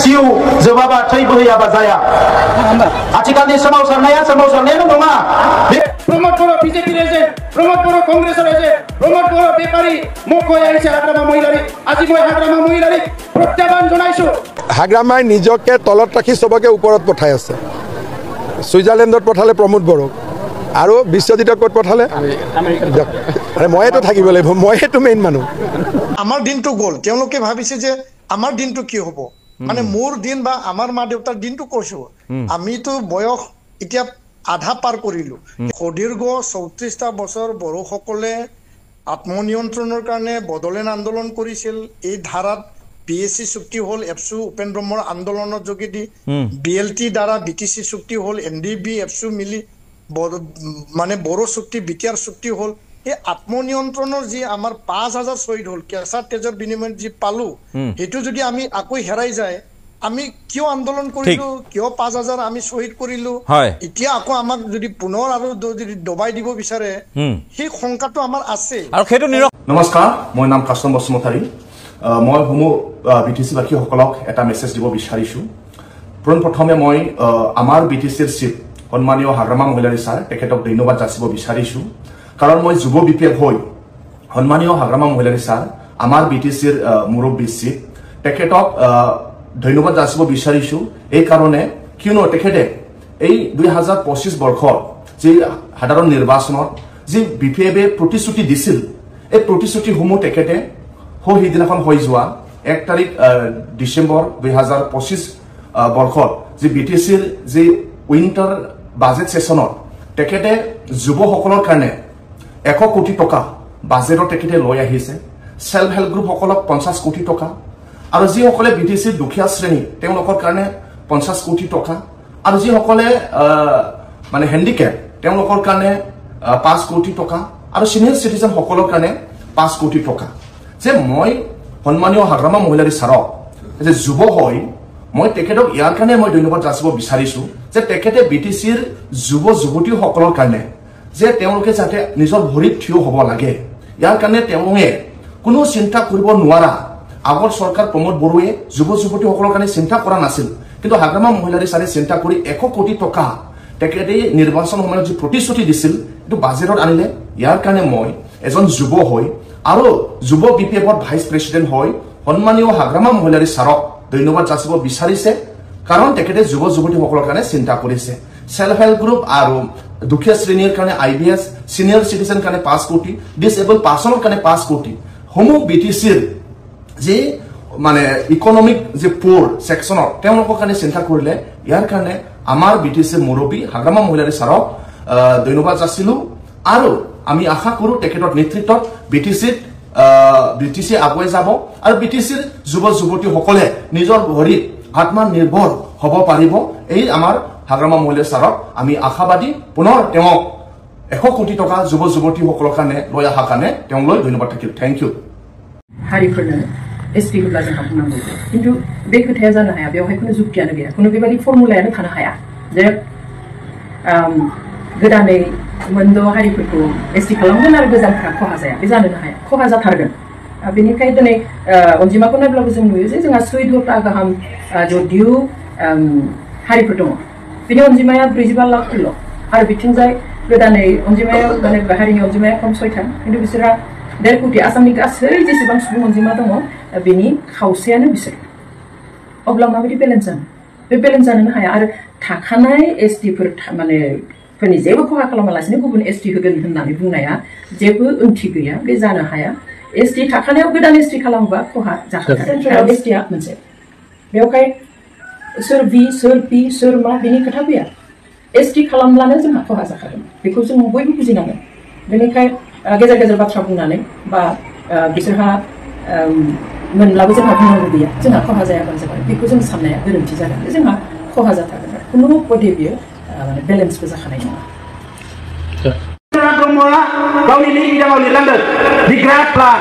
जिउ जोबाबा थै बोहैयाबा जाया आथिखालनि सोमावसारनायानो नङा प्रमोद बर' बिजेपि एजेन्ट प्रमोद बर' कংগ্रेसर एजेन्ट प्रमोद बर' बेपारी মোক কৈ আহিছে হাগ্ৰামা মহিলাৰী আজি মই হাগ্ৰামা মহিলাৰীক প্ৰত্যাহ্বান জনাইছো হাগ্ৰামাই নিজকে তলত ৰাখি সবকে ওপৰত পঠাই আছে সুইজাৰলেণ্ডত পঠালে প্ৰমোদ বড়োক আৰু বিশ্বজিতক ক'ত পঠালে আৰে মইতো থাকিব লাগিব মইতো মেইন মানুহ আমাৰ দিনটো গ'ল তেওঁলোকে ভাবিছে যে আমাৰ দিনটো কি হ'ব মানে মোৰ দিন বা আমাৰ মা দেউতাৰ দিনটো কৈছো আমিতো বয়স এতিয়া আধা পাৰ কৰিলো সুদীৰ্ঘ 34টা বছৰ বড়োসকলে আত্মনিয়ন্ত্ৰণৰ কাৰণে বদলেন আন্দোলন কৰিছিল এই ধাৰাত বিএসসি চুক্তি হল এফসু উপেন ব্ৰহ্মৰ আন্দোলনৰ যোগেদি বিএলটি দ্বাৰা বিটিসি চুক্তি হল এনডিবি এফসু মিলি মানে বড়ো চুক্তি বিটিআর চুক্তি হল এই আত্মনিয়ন্ত্ৰণৰ যি আমাৰ 5000 শহীদ হল কেঁচা তেজৰ বিনিময়ত যি পালো হেতু যদি আমি আকৌ হেৰাই যায় আমি কিয় আন্দোলন কৰিলো কিয় 5000 আমি শহীদ কৰিলো এতিয়া আকৌ আমাক যদি পুনৰ আৰু যদি দবাই দিব বিচাৰে সেই সংকাটো আমাৰ আছে আৰু হেতু নমস্কাৰ মই নাম কাষ্টম বসুমতাৰী মই হুমু বিটিসি বাকি সকলক এটা মেসেজ দিব বিচাৰিছো প্ৰথমে মই আমাৰ বিটিসিৰ চিফ সন্মানীয় হাগ্ৰামা মহিলাৰী ছাৰ তেখেতক ধন্যবাদ যাচিব বিচাৰিছো কাৰণ মই যুৱ বিপ্লৱ হৈ সন্মানীয় হাগ্ৰামা মহিলাৰী ছাৰ আমাৰ বিটিসিৰ মুৰব্বী চিফ তেখেতক ধন্যবাদ যাচিব বিচাৰিছো এই কাৰণে কিয়নো তেখেতে এই 2025 বৰ্ষৰ যে সাধাৰণ নিৰ্বাচনত যে বিপিএবে প্ৰতিশ্ৰুতি দিছিল এই প্ৰতিশ্ৰুতিসমূহ তেখেতে সেইদিনাখন হৈ যোৱা 1 তাৰিখ ডিসেম্বৰ 2025 বৰ্ষত যে বিটিসিৰ যে উইন্টাৰ বাজেট সেশনত তেখেতে যুৱসকলৰ কাৰণে 100 কোটি টকা বাজেটৰ তেখেতে লৈ আহিছে সেলফ হেল্প গ্ৰুপ সকলক 50 কোটি টকা আৰু যি সকলে বিটিসিৰ দুখীয়া শ্ৰেণী তেওঁলোকৰ কাৰণে 50 কোটি টকা আৰু যি সকলে মানে হ্যান্ডিক্যাপ তেওঁলোকৰ কাৰণে 5 কোটি টকা আৰু সিনিয়ৰ সিটিজেন সকলৰ কাৰণে 5 কোটি টকা যে মই সন্মানীয় হাগ্ৰামা মহিলাৰী ছাৰক যে যুৱ হৈ মই তেখেতক ইয়াৰ কাৰণে মই ধন্যবাদ যাচিব বিচাৰিছো যে তেখেতে বিটিসিৰ যুৱ যুৱতী সকলৰ কাৰণে যে তেওঁলোকে যাতে নিজৰ ভৰিত থিয় হ'ব লাগে ইয়াৰ কাৰণে তেওঁলোকে কোনো চিন্তা কৰিব নোৱাৰা আগৰ চৰকাৰ প্ৰমোদ বড়োৱে যুৱ যুৱতী সকলৰ কাৰণে চিন্তা কৰা নাছিল কিন্তু হাগ্ৰামা মহিলাৰী ছাৰে চিন্তা কৰি 100 কোটি টকা তেখেতে নিৰ্বাচন সময়ত যে প্ৰতিশ্ৰুতি দিছিল এটো বাজেটত আনিলে ইয়াৰ কাৰণে মই এজন যুৱ হৈ আৰু যুৱ বিপিএফৰ ভাইস প্ৰেসিডেন্ট হৈ সন্মানীয় হাগ্ৰামা মহিলাৰী ছাৰক ধন্যবাদ যাচিব বিচাৰিছে কাৰণ তেখেতে যুৱ যুৱতী সকলৰ কাৰণে চিন্তা কৰিছে সেলফ হেল্প গ্ৰুপ আৰু দুখীয়া শ্ৰেণীৰ কাৰণে আইবিএস সিনিয়ৰ সিটিজেন কাৰণে 5 কোটি ডিসেবল পাৰ্সনৰ কাৰণে 5 কোটি হুমু বিটিসিৰ যে মানে ইকোনমিক যে পোৰ সেকশনৰ তেওঁলোকৰ কাৰণে চিন্তা কৰিলে ইয়াৰ কাৰণে আমাৰ বিটিসিৰ মুৰব্বী হাগ্ৰামা মহিলাৰী ছাৰক ধন্যবাদ যাচিলো আৰু আমি আশা কৰো তেখেতৰ নেতৃত্বত বিটিসি আগুৱাই যাব আৰু বিটিসিৰ যুৱ যুৱতী সকলে নিজৰ ভৰিত আত্মনিৰ্ভৰ হ'ব পাৰিব এই আমাৰ হাগ্ৰামা মহিলাৰী ছাৰক আমি আশাবাদী পুনৰ তেওঁক 100 কোটি টকা যুৱ যুৱতী সকলৰ কাৰণে লৈ অহা কাৰণে তেওঁলৈ ধন্যবাদ থাকিল থ্যাংক ইউ हारिफोरनो एसपि होब्ला जोंहा बुंनांगौ किन्तु बे खोथाया जानो हाया बेवहाय खुनु जुक्तियानो गैया खुनु बेबायदि फर्मुलायानो थानो हाया जे गोदानै मोनद' हारिफोरखौ एसटि खालामगोन आरो गोजामफ्रा खहा जाया बे जानोनो हाया खहा जाथारगोन बेनिखायनो दिनै अनजिमाखौ नायब्लाबो जों नुयो जे जोंहा 14टा गाहाम जदिउ हारिफोर दङ बेनि अनजिमाया 45 लाखल' आरो बिथिंजाय गोदानै अनजिमाया माने हारिनि अनजिमाया खम 6था किन्तु बिसोरहा 1.5 कोटी आसामनि गासै जेसेबां सुबुं अनजिमा दङ बेनि खावसेयानो बिसोर अब्ला माबायदि बेलेन्स जानो बे बेलेन्स जानोनो हाया आरो थाखानाय एसटिफोर माने फोरनि जेबो खहा खालामालासिनो गुबुन एसटि होगोन होननानै बुंनाया जेबो ओंथि गैया बे जानो हाया एसटि थाखानायाव गोदान एसटि खालामोबा खहा जाखागोन एसटिआ मोनसे बेवहाय सोर बि सोर पि सोर मा बेनि खोथा गैया एसटि खालामब्लानो जोंहा खहा जाखागोन बेखौ जों बयबो बुजिनांगोन बेनिखायनो गेजेर गेजेर बाथ्रा बुंनानै बा बिसोरहा मोनब्लाबो जोंहा बुंनांगौ गैया जोंहा खहा जायाबानो जाबाय बेखौ जों साननाया गोरोन्थि जागोन जोंहा खहा जाथारगोन खुनु पदे बियो माने बेलेन्सबो जाखानाय नङा ब्रह्मआ गावनि लिरबिदाङाव लिरलांदों दि ग्रेट प्लान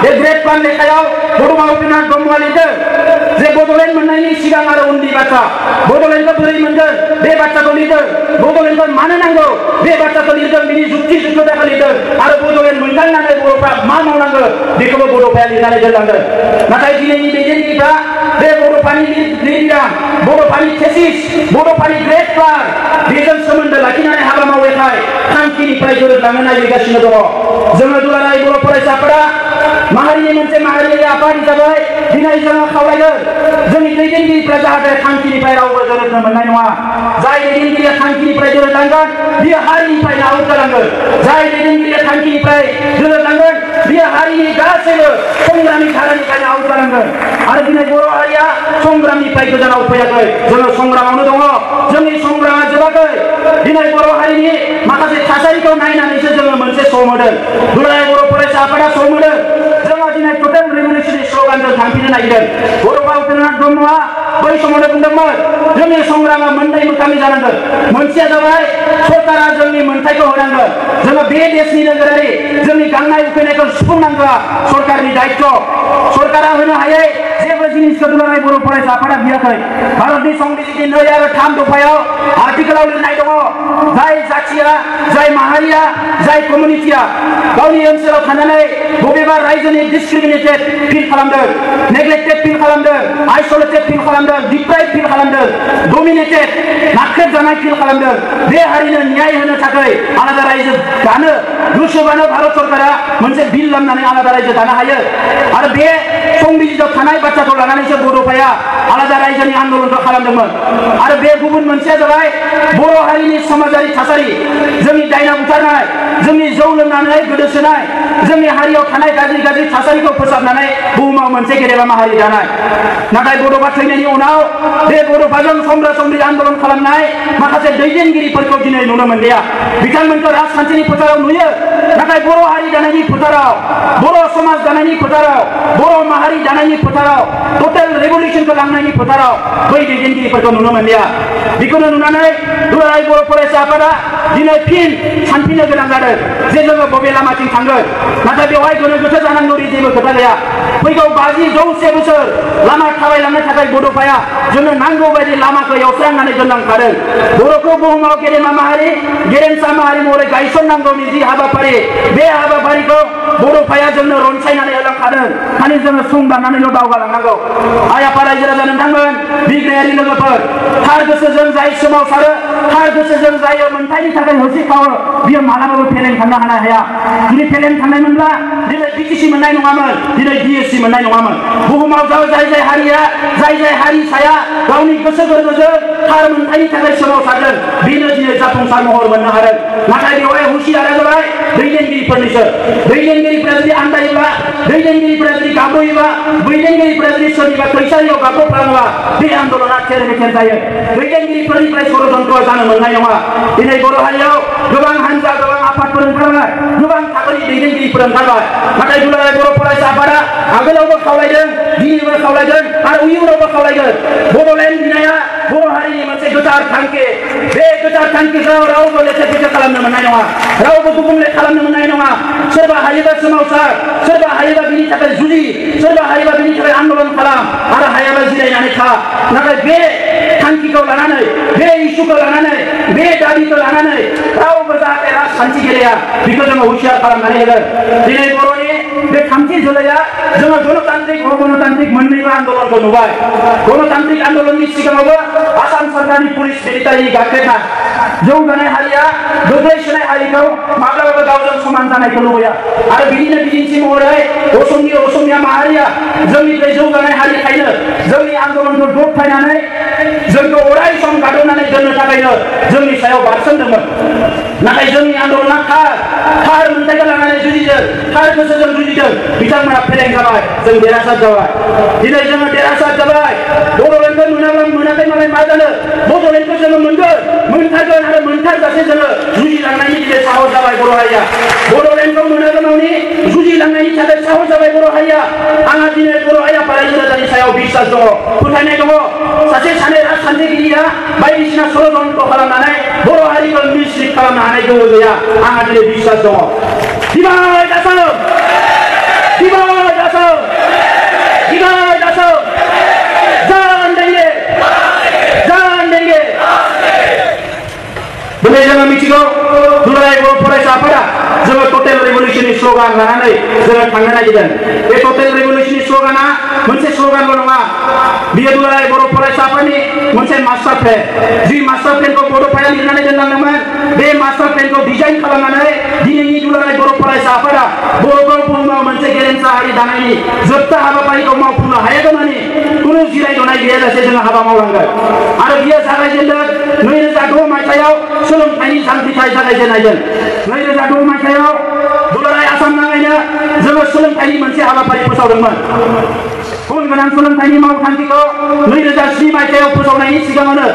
बे ग्रेट प्लान लेखायाव बड'मा उपेन्द्रनाथ ब्रह्मआ लिरदों जे बड'लेण्ड मोननायनि सिगां आरो उननि बाथ्रा बड'लेण्डखौ बोरै मोनगोन बे बाथ्राखौ लिरदों बड'लेण्डखौ मानो नांगौ बे बाथ्राखौ लिरदों बिनि जुक्ति जुक्तताखौ लिरदों आरो बड'लेण्ड मोनखांनानै बर'फ्रा मा मावनांगौ बेखौबो बड'फाया लिरनानै दोनलांदों नाथाय दिनैनि दैदेनगिरिफ्रा बे बड'फानि बड'फानि थेसिस बड'फानि ग्रेड प्लान बेजों सोमोन्दो लाखिनानै हाबा मावैखाय थांखिनिफ्राय गोरोबलांनो नागिरगासिनो दङ जोङो दुलाराय बर' फरायसाफोरा माहारिनि मोनसे माहारियारि आफाद हिसाबै दिनै जोङो खावलायगोन जोंनि दैदेनगिरिफ्रा जाहाथे थांखिनिफ्राय रावबो गोरोबनो मोननाय नङा जाय दैदेनगिरिया थांखिनिफ्राय गोरोबलांगोन बियो हारिनिफ्राय आउट जालांगोन जाय दैदेनगिरिया थांखिनिफ्राय गोरोबलांगोन बियो हारिनि गासैबो संग्रामनि धारानिफ्रायनो आउट जालांगोन आरो दिनै बर' हारिया संग्रामनिफ्राय गोजानाव फैयाखै जोङो संग्रामावनो दङ जोंनि संग्रामा जोबाखै दिनै बर' हारिनि माखासे थासारिखौ नायनानैसो जोङो मोनसे सम होदों दुलाराय बर' फरायसा आफादा सम होदों जोङो दिनै टटेल रिभलिउसननि स्ल'गानजों थांफिननो नागिरदों बड'फा उपेन्द्रनाथ ब्रह्मआ बै समावनो बुंदोंमोन जोंनि संग्रामा मोननै मोखांनि जानांगोन मोनसेया जाबाय सरकारा जोंनि मोनथायखौ होनांगोन जोङो बे देशनि नोगोरारि जोंनि गांनाय उखैनायखौ सुफुंनांगौआ सरकारनि दायित्व सरकारा होनो हायै जेबो जिनिसखौ दुलाराय बर' फरायसा आफादा बियाखै भारतनि संबिजितनि 2 आरो 3 दफायाव आर्टिकेलाव लिरनाय दङ जाय जाथिया जाय माहारिया जाय कमिउनिटिया गावनि ओनसोलाव थानानै बबेबा रायजोनि डिसक्रिमिनेटेड फिल खालामदों नेग्लेक्टेड फिल खालामदों आइसोलेटेड फिल खालामदों डिप्राइभ फिल खालामदों डमिनेटेड नाख्रेबजानाय फिल खालामदों बे हारिनो न्याय होनो थाखाय आलादा रायजो दानो गोसोबानो भारत सरकारा मोनसे बिल लामनानै आलादा रायजो दानो हायो आरो बे संबिजिताव थानाय बाथ्राखौ लानानैसो बड'फाया आलादा रायजोनि आन्दोलनखौ खालामदोंमोन आरो बे गुबुन मोनसेया जाबाय बर' हारिनि समाजारि थासारि जोंनि दायना बुथारनाय जोंनि जौ लोंनानै गोदोसोनाय जोंनि हारियाव थानाय गाज्रि गाज्रि थासारिखौ फोसाबनानै बुहुमाव मोनसे गेदेमा माहारि दानाय नाथाय बड'फा थैनायनि उनाव बे बड'फाजों समब्रा समब्रि आन्दोलन खालामनाय माखासे दैदेनगिरिफोरखौ दिनै नुनो मोनलिया बिथांमोनखौ राजखान्थिनि फोथाराव नुयो नाथाय बर' हारि दानायनि फोथाराव बर' समाज दानायनि फोथाराव बर' माहारि दानायनि फोथाराव टटेल रेभलिउसनखौ लांनायनि फोथाराव बै दैदेनगिरिफोरखौ नुनो मोनलिया बेखौनो नुनानै दुलाराय बर' फरायसा आफादा दिनै फिन सानफिननो गोनां जादों जे जोङो बबे लामाथिं थांगोन नाथाय बेवहाय गोनो गोथो जानांगौनि जेबो खोथा गैया फैगौ 50-100 बोसोर लामा थाबायलांनो थाखाय बड'फाया जोंनो नांगौ बायदि लामाखौ एवस्रांनानै दोनलांखादों बर'खौ बुहुमाव गेदेमा माहारि गेरेमसा माहारि महरै गायसननांगौनि जि हाबाफारि बे हाबाफारिखौ बड'फाया जोंनो रनसायनानै होलांखादों खालि जोङो सं दाननानैल' दावगालांनांगौ आइ आफा रायजो राजा नोंथांमोन बिग्रायारि लोगोफोर थार गोसोजों जाय सोमावसारो थार गोसोजों जाय मोनथायनि थाखाय होसिखावो बियो मालाबाबो फेलें थांनो हाया जुदि फेलें थांनायमोनब्ला दिनै बिटिसि मोननाय नङामोन दिनै बिएससि मोननाय नङामोन बुहुमाव जाय हारिया जाय हारिसाया गावनि गोसो गोरबोजों थार मोनथायनि थाखाय सोमावसारदों बेनो दिनै जाफुंसार महर मोननो हादों नाथाय बेवहाय हुसियारा जाबाय दैदेनगिरिफोरनिसो दैदेनगिरिफोरा जुदि आन्दायोब्ला दैदेनगिरिफोरा जुदि गाबोयोबा दैदेनगिरिफोरा जुदि सोरनिबा खैसारियाव गाबफ्लाङोबा बे आन्दोलना थेर बेथेर जायो दैदेनगिरिफोरनिफ्राय षड़यन्त्र जानो मोननाय नङा दिनै बर' हारियाव गोबां हान्जा गोबां आफादफोर ओंखारबाय गोबां थाखोनि दैदेनगिरिफोर ओंखारबाय नाथाय दुलाराय बर' फरायसा आफादा आगोलावबो खावलायदों दिनैबो खावलायदों आरो इयुनावबो खावलायगोन बड'लेण्ड बिनाया बर' हारिनि मोनसे गोथार थांखि बे गोथार थांखिखौ रावबो लेथेर फेथेर खालामनो मोननाय नङा रावबो गुबुंले खालामनो मोननाय नङा सोरबा हायोबा सोमावसार सोरबा हायोबा बिनि थाखाय जुजि सोरबा हायोबा बिनि थाखाय आन्दोलन खालाम आरो हायाबा जिरायनानै था नाथाय बे थांखिखौ लानानै बे इस्युखौ लानानै बे दाबिखौ लानानै रावबो जाहाथे राजखान्थि गेलेया बेखौ जोङो हुसियार खालामनानै होगोन दिनै बर'नि बे थामथि जोलैया जोङो गणतान्त्रिक अगणतान्त्रिक मोननैबो आन्दोलनखौ नुबाय गणतान्त्रिक आन्दोलननि सिगाङावबो आसाम सरकारनि पुलिस मिलिटारिनि गाग्लोबनाय जौगानाय हारिया गोग्लैसोनाय हारिखौ माब्लाबाबो गावजों समान जानायखौ लुबैया आरो बिदिनो बिदिन्थि महरै असमिया माहारिया जोंनिफ्राय जौगानाय हारिखायनो जोंनि आन्दोलनखौ दबथायनानै जोंखौ अराय सम गादबनानै दोननो थाखायनो जोंनि सायाव बारसोमदोंमोन नाथाय जोंनि आन्दोलना थार मोनथायखौ लानानै जुजिदों थार गोसोजों जुजिदों बिथांमोना फेलें जाबाय जों देरहासार जाबाय दिनै जोङो देरहासार जाबाय बड'लेण्डखौ मोनाखै मालाय मा जानो बड'लेण्डखौ जोङो मोनथारगोन आरो मोनथारजासे जोङो जुजिलांनायनि दिनै साहस जाबाय बर' हारिया बड'लेण्डखौ मोनागोनावनि जुजिलांनायनि थाखाय साहस जाबाय बर' हारिया आंहा दिनै बर' हारिया रायजो राजानि सायाव बिश्वास दङ फोथायनाय दङ सासे सानै राजखान्थिगिरिया बायदिसिना षड़यन्त्र खालामनानै बर' हारिखौ मिसलिड खालामनो हानाय गोहो गैया आंहा दिनै बिश्वास दङ दिबाय दासोम दिनै जोङो मिथिगौ दुलाराय बर' फरायसा आफादा जोङो टटेल रेभलिउसननि स्ल'गान लानानै जोङो थांनो नागिरदों बे टटेल रेभलिउसन बिसोरनि स्ल'गाना मोनसे स्ल'गानल' नङा बियो दुलाराय बर' फरायसाफोरनि मोनसे मास्टार प्लेन जि मास्टार प्लेनखौ बड'फाया लिरनानै दोनलांदोंमोन बे मास्टार प्लेनखौ डिजाइन खालामनानै दिनैनि दुलाराय बर' फरायसाफोरा बर'खौ बुहुमाव मोनसे गेरेमसा हारि दानायनि जोबथा हाबाफारिखौ मावफुंनो हायागौमानि खुनु जिरायद'नाय गैयाजासे जोङो हाबा मावलांगोन आरो बियो जागायजेनदों 2006 मायथाइयाव सोलोंथाइनि जांख्रिथाय जागायजेननायजों 2006 मायथाइयाव दुलाराय आसाम नाङैनो जोङो सोलोंथाइनि मोनसे हाबाफारि फोसावदोंमोन गुन गोनां सोलोंथाइनि मावथांखिखौ 2007 मायथाइयाव फोसावनायनि सिगाङावनो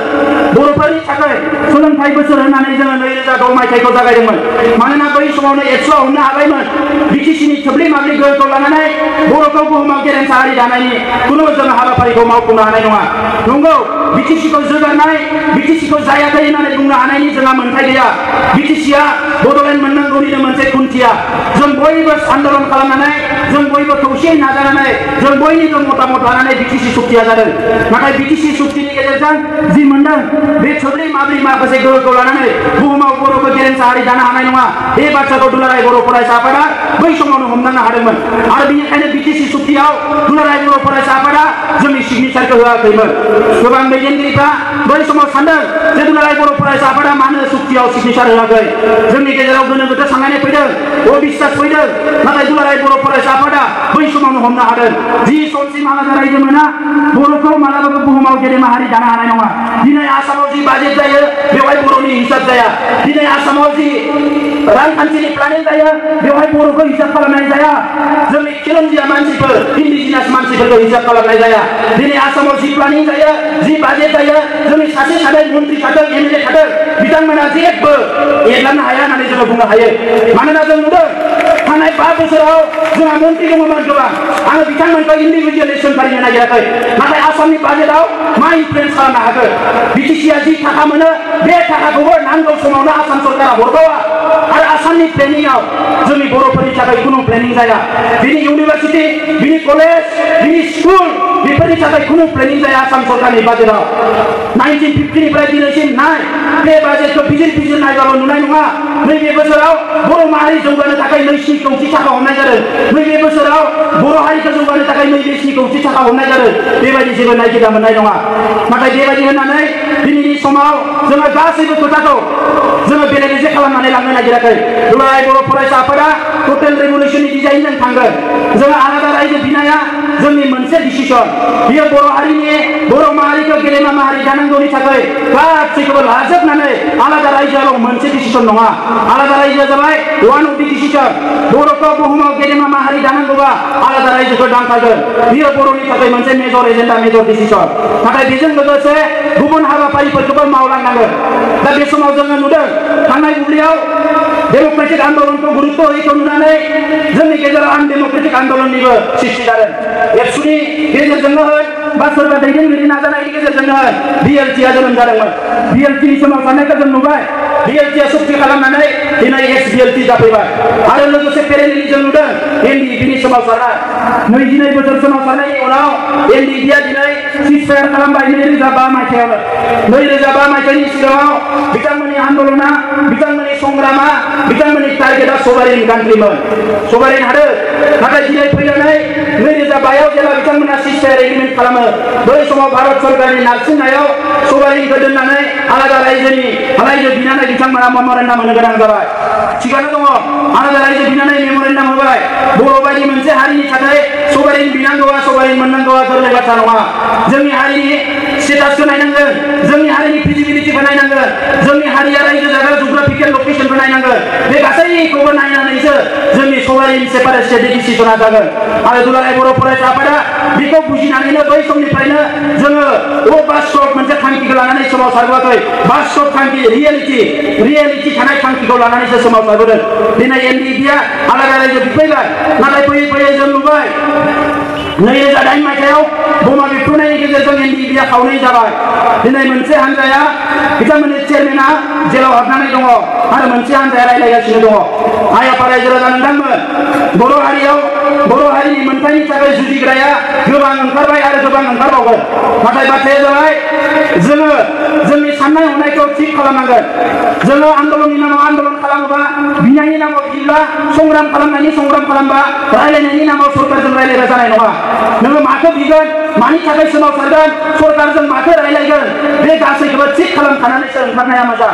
बर'फोरनि थाखाय सोलोंथाइ बोसोर होननानै जोङो 2006 मायथाइखौ जागायदोंमोन मानोना बै समावनो एबसुआ हमनो हाबायमोन बिटिसिनि थोब्ले माब्ले गोहोखौ लानानै बर'खौ बुहुमाव गेरेमसा हारि दानायनि खुनु जोङो हाबाफारिखौ मावफुंनो हानाय नङा नंगौ बिटिसिखौ जोगारनाय बिटिसिखौ जायाखै होननानै बुंनो हानायनि जोंहा मोन्थाय गैया बिटिसिआ बड'लेण्ड मोननांगौनिनो मोनसे खुन्थिया जों बयबो आन्दोलन खालामनानै जों बयबो खौसेयै नाजानानै जों बयनिबो मतामत लानानै बिटिसि सुक्तिया जादों नाथाय बिटिसि सुक्तिनि गेजेरजों जि मोनदों बे थोब्ले माब्ले माखासे गोहोखौ लानानै बुहुमाव बर'खौ गेरेमसा हारि दानो हानाय नङा बे बाथ्राखौ दुलाराय बर' फरायसाफोरा बै समावनो हमदांनो हादोंमोन आरो बेनिखायनो बिटिसि सुक्तियाव दुलाराय बर' फरायसाफोरा जोंनि सिगनेचारखौ होआखैमोन गोबां दैदेनगिरिफ्रा बै समाव सानदों जे दुलाराय बर' फरायसाफोरा मानो सुक्तियाव सिगनेचार होआखै जोंनि गेजेराव गोनो गोथो साननानै फैदों अबिश्वास फैदों नाथाय दुलाराय बर' फरायसाफोरा बै समावनो हमनो हादों जि समसिम आलादा रायजो मोना बर'खौ मालाबाबो बुहुमाव गेदेमा हारि दानो हानाय नङा दिनै आसामाव जि बाजेट जायो बेवहाय बर'नि हिसाब जाया दिनै आसामाव जि रांखान्थिनि प्लानिं जायो बेवहाय बर'खौ हिसाब खालामनाय जाया जोंनि खिलंजिया मानसिफोर इन्डिजिनास मानसिफोरखौ हिसाब खालामनाय जाया दिनै आसामाव जि प्लानिं जायो जि बाजेट जायो जोंनि सासे सानै मन्त्रि थादों एमएलए थादों बिथांमोना जेबो एरलांनो हाया होननानै जोङो बुंनो हायो मानोना जों नुदों थांनाय 5 बोसोराव जोंहा मन्त्रि दङमोन गोबां आङो बिथांमोनखौ इन्डिभिजुवेलि सोंखारिनो नागिराखै नाथाय आसामनि बाजेटआव मा इनफ्लुयेन्स खालामनो हागोन बिटिसिआ जि थाखा मोनो बे थाखाखौबो नांगौ समावनो आसाम सरकारा हरबावा आरो आसामनि प्लेनिंआव जोंनि बर'फोरनि थाखाय खुनु प्लेनिं जाया बिनि इउनिभार्सिटि बिनि कलेज बिनि स्कुल बेफोरनि थाखाय खुनु प्लेनिं जाया आसाम सरकारनि बाजेटआव 1950 निफ्राय दिनैसिम नाय बे बाजेटखौ बिजिर नायबाल' नुनाय नङा नैबे बोसोराव बर' माहारि जौगानो थाखाय 2 कौटि थाखा हमनाय जादों नैबे बोसोराव बर' हारिखौ जौगानो थाखाय 2 कौटि थाखा हमनाय जादों बेबायदि जेबो नायगिरना मोननाय नङा नाथाय बेबायदि होननानै दिनैनि समाव जोङो गासैबो खोथाखौ जोङो बेले बेजे खालामनानै लांनो नागिराखै दुलाराय बर' फरायसाफोरा टटेल रेभुलुसननि डिजाइनजों थांगोन जोङो आलादा रायजो बिनाया जोंनि मोनसे डिसिसन बियो बर' हारिनि बर' माहारिखौ गेदेमा माहारि जानांगौनि थाखाय गासैखौबो लाजोबनानै आलादा रायजोआव मोनसे डिसिसन नङा आलादा रायजोआ जाबाय वान अफ दि डिसिसन बर'खौ बुहुमाव गेदेमा माहारि जानांगौबा आलादा रायजोखौ दांखागोन बियो बर'नि थाखाय मोनसे मेजर एजेन्डा मेजर डिसिसन नाथाय बेजों लोगोसे गुबुन हाबाफारिफोरखौबो मावलांनांगोन दा बे समाव जोङो नुदों थांनाय बुब्लियाव डेम'क्रेटिक आन्दलनखौ गुरुत्व होयैखौ नुनानै जोंनि गेजेराव आनडेम'क्रेटिक आन्दलननिबो सृष्टि जादों एबसुनि गेजेरजोंनो होन बा सोरबा दैदेनगिरि नाजानायनि गेजेरजोंनो होन बिएलटिआ जोनोम जादोंमोन बिएलटिनि सोमावसारनायखौ जों नुबाय बिएलटिआ सुक्ति खालामनानै दिनै एसबिएलटि जाफैबाय आरो लोगोसे पेरेलेलि जों नुदों एनडिएफबिनि सोमावसारनाय 22 बोसोर सोमावसारनायनि उनाव एनडिएफबिआ दिनै सिजफायार खालामबाय 2005 मायथाइयावनो 2005 मायथाइनि सिगाङाव बिथांमोननि आन्दलना बिथांमोननि संग्रामा बिथांमोननि टारगेटआ सभारेन कान्ट्रिमोन सभारेन हादोर नाथाय दिनै फैनानै 2005आव जेब्ला बिथांमोना सिजफायार एग्रिमेन्ट खालामो बै समाव भारत सरकारनि नारसिननायाव सभारेनखौ दोननानै आलादा रायजो बिनानै बिथांमोना मेम'रेन्डाम होनो गोनां जाबाय थिगानो दङ आलादा रायजो बिनानै मेम'रेन्डाम होबाय बर' बायदि मोनसे हारिनि थाखाय सभारेन बिनांगौआ सभारेन मोननांगौआ गोरलै बाथ्रा नङा जोंनि हारिनि स्टेटासखौ नायनांगोन जोंनि हारिनि फिजिबिलिटिखौ नायनांगोन जोंनि हारिया रायजो जाग्रा जिअग्राफिकेल लकेसनखौ नायनांगोन बे गासैखौबो नायनानैसो जोंनि सभारेन सेपारेट स्टेटनि डिसिसना जागोन आरो दुलाराय बर' फरायसाफोरा बेखौ बुजिनानैनो बै समनिफ्रायनो जोङो बास्तब मोनसे थांखिखौ लानानै सोमावसारबोआखै बास्तब थांखि रियेलिटि थानाय थांखिखौ लानानैसो सोमावसारबोदों दिनै एनडिएफबिआ आलादा रायजो बिफैबाय नाथाय फैयै जों नुबाय 2008 मायथाइयाव बमा बेफ्रुनायनि गेजेरजों एनडिएफबिआ खावनै जाबाय दिनै मोनसे हान्जाया बिथांमोननि चेयारमेना जेलाव हाबनानै दङ आरो मोनसे हान्जाया रायज्लायगासिनो दङ आइ आफा रायजो राजा नोंथांमोन बर' हारिनि मोनथायनि थाखाय जुजिग्राया गोबां ओंखारबाय आरो गोबां ओंखारबावगोन नाथाय बाथ्राया जाबाय जोङो जोंनि साननाय हनायखौ थिग खालामनांगोन जोङो आन्दलननि नामाव आन्दलन खालामोबा बिनायनि नामाव बिब्ला संग्राम खालामनायनि संग्राम खालामबा रायलायनायनि नामाव सरकारजों रायलायबा जानाय नङा नोङो माखौ बिगोन मानि थाखाय सोमावसारगोन सरकारजों माखौ रायलायगोन बे गासैखौबो थिग खालामखानानैसो ओंखारनाया मोजां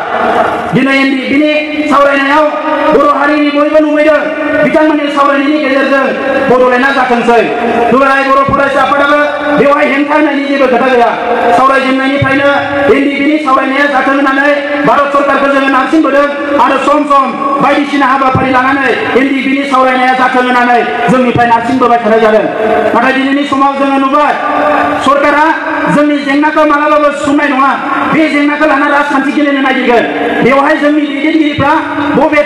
दिनै बिनि सावरायनायाव बर' हारिनि बयबो लुबैदों बिथांमोननि सावरायनायनि गेजेरजों बड'लेण्डआ जाथोंसै दुलाराय बर' फरायसा आफादाबो बेवहाय हेंथा होनायनि जेबो खोथा गैया सावरायजेननायनिफ्रायनो बिनि सावरायनाया जाथों होननानै भारत सरकारखौ जोङो नारसिनबोदों आरो सम सम बायदिसिना हाबाफारि लानानै बिनि सावरायनाया जाथों होननानै जोंनिफ्राय नारसिनबोबाय थानाय जादों नाथाय दिनैनि समाव जोङो नुबाय सरकारा जोंनि जेंनाखौ मालाबाबो सुफुंनाय नङा बे जेंनाखौ लाना राजखान्थि गेलेनो नागिरगोन बेवहाय जोंनि दैदेनगिरिफ्रा बबे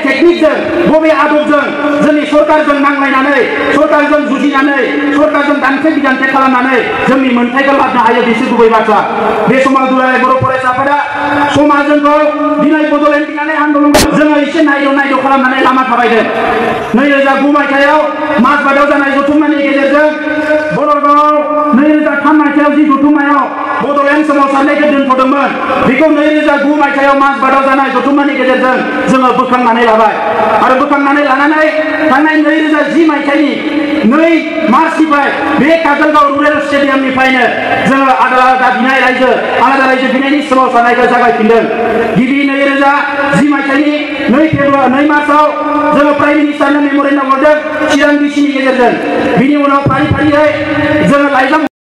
टेकनिकजों बबे आदबजों जोंनि सरकारजों नांलायनानै सरकारजों जुजिनानै सरकारजों दान्थे बिदान्थे खालामनानै जोंनि मोन्थाइखौ लाबोनो हायो बेसो गुबै बाथ्रा बे समाव दुलाराय बर' फरायसा आफादा समा जोंखौ दिनै बड'लेण्ड बिनानै आन्दलन जोङो एसे नायद' खालामनानै लामा थाबायदों 2009 मायथाइयाव माजबादाव जानाय जथुम्मानि गेजेरजों बड'लेण्डआव 2003 मायथाइयाव जि जथुम्मायाव बड'लेण्ड सोमावसारनायखौ दोनथ'दोंमोन बेखौ 2009 मायथाइयाव माजबादाव जानाय जथुम्मानि गेजेरजों जोङो बोखांनानै लाबाय आरो बोखांनानै लानानै थांनाय 2010 मायथाइनि 2 मार्चनिफ्राय बे काजलगाव रुरेल स्टेडियामनिफ्रायनो जोङो आलादा रायजो बिनायनि सोमावसारनायखौ जागायफिनदों गिबि 2010 मायथाइनि 2 मार्चआव जोङो प्राइम मिनिस्टारनो मेम'रेन्डाम हरदों चिरां डिसिनि गेजेरजों बिनि उनाव फारि फारियै जोङो लाइजाम